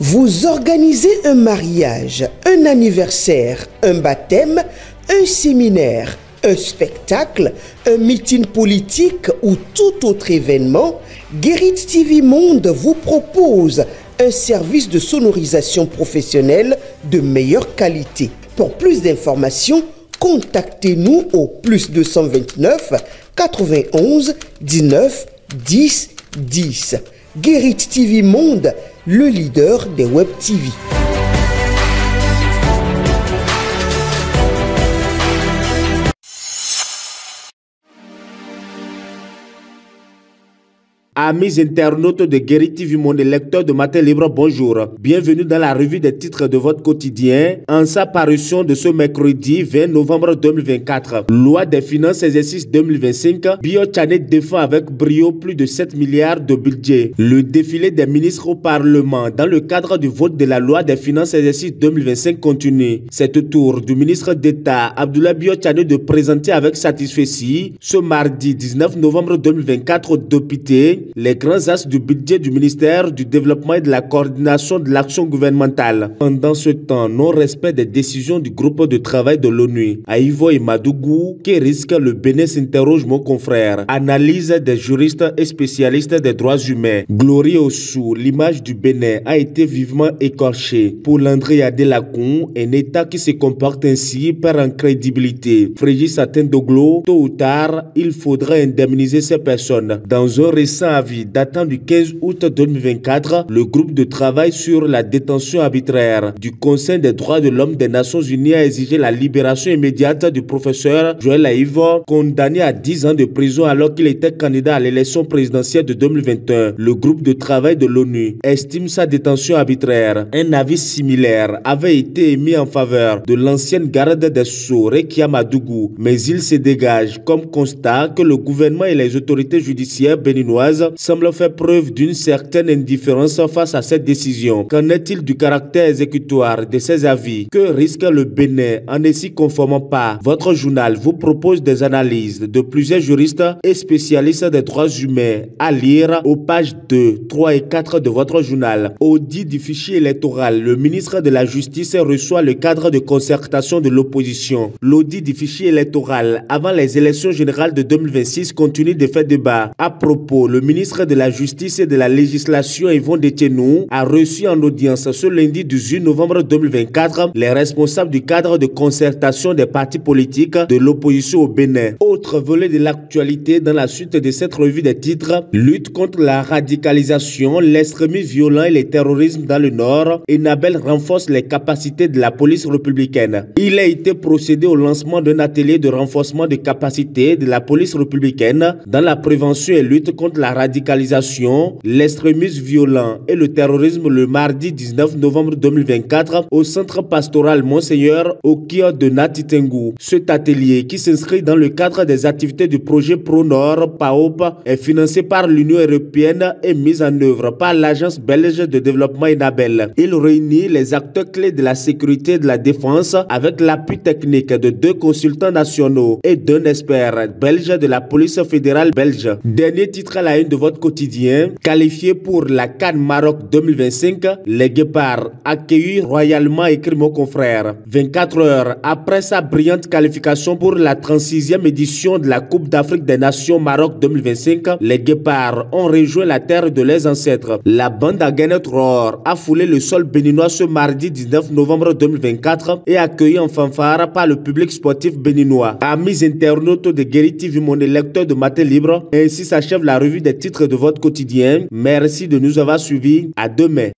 Vous organisez un mariage, un anniversaire, un baptême, un séminaire, un spectacle, un meeting politique ou tout autre événement, Guérit TV Monde vous propose un service de sonorisation professionnelle de meilleure qualité. Pour plus d'informations, contactez-nous au +229 91 19 10 10. Guérit TV Monde, le leader des Web TV. Amis internautes de Guérit TV Monde et lecteurs de Matin Libre, bonjour. Bienvenue dans la revue des titres de votre quotidien en sa parution de ce mercredi 20 novembre 2024. Loi des finances exercice 2025, Bio-Tchane défend avec brio plus de 7 milliards de budget. Le défilé des ministres au Parlement dans le cadre du vote de la loi des finances exercice 2025 continue. C'est au tour du ministre d'État Abdoulaye Bio-Tchane de présenter avec satisfaction ce mardi 19 novembre 2024 aux députés les grands axes du budget du ministère du Développement et de la Coordination de l'action gouvernementale. Pendant ce temps, non-respect des décisions du groupe de travail de l'ONU, à Ivo et Madougou, qui risque le Bénin s'interroge mon confrère. Analyse des juristes et spécialistes des droits humains. Glory Ossou, l'image du Bénin a été vivement écorchée. Pour l'Andrea Delacon, un État qui se comporte ainsi perd en crédibilité. Frégis Atendoglo, tôt ou tard, il faudra indemniser ces personnes. Dans un récent avis datant du 15 août 2024, le groupe de travail sur la détention arbitraire du Conseil des droits de l'homme des Nations Unies a exigé la libération immédiate du professeur Joël Aïvo, condamné à 10 ans de prison alors qu'il était candidat à l'élection présidentielle de 2021. Le groupe de travail de l'ONU estime sa détention arbitraire. Un avis similaire avait été émis en faveur de l'ancienne garde des Sceaux, Rekia Madougou, mais il se dégage comme constat que le gouvernement et les autorités judiciaires béninoises semble faire preuve d'une certaine indifférence face à cette décision. Qu'en est-il du caractère exécutoire de ces avis? Que risque le Bénin en ne s'y conformant pas? Votre journal vous propose des analyses de plusieurs juristes et spécialistes des droits humains à lire aux pages 2, 3 et 4 de votre journal. Audit du fichier électoral, le ministre de la Justice reçoit le cadre de concertation de l'opposition. L'audit du fichier électoral avant les élections générales de 2026 continue de faire débat. À propos, le ministre de la Justice et de la Législation, Yvon Detienou, a reçu en audience ce lundi 18 novembre 2024 les responsables du cadre de concertation des partis politiques de l'opposition au Bénin. Autre volet de l'actualité dans la suite de cette revue des titres, lutte contre la radicalisation, l'extrémisme violent et le terrorisme dans le Nord, Enabel renforce les capacités de la police républicaine. Il a été procédé au lancement d'un atelier de renforcement des capacités de la police républicaine dans la prévention et lutte contre la radicalisation, l'extrémisme violent et le terrorisme le mardi 19 novembre 2024 au centre pastoral Monseigneur au cœur de Natitengu. Cet atelier qui s'inscrit dans le cadre des activités du projet Pro-Nord PAOP est financé par l'Union européenne et mis en œuvre par l'Agence belge de développement Enabel. Il réunit les acteurs clés de la sécurité et de la défense avec l'appui technique de 2 consultants nationaux et d'un expert belge de la police fédérale belge. Dernier titre à la une de votre quotidien, qualifié pour la CAN Maroc 2025, les Guépards accueillis royalement, écrit mon confrère. 24 heures après sa brillante qualification pour la 36e édition de la Coupe d'Afrique des Nations Maroc 2025, les Guépards ont rejoint la terre de leurs ancêtres. La bande à Guénet Roar a foulé le sol béninois ce mardi 19 novembre 2024 et accueilli en fanfare par le public sportif béninois. Amis internautes de Guérit TV Monde et lecteurs de Matin Libre, ainsi s'achève la revue des titres de votre quotidien. Merci de nous avoir suivis. À demain.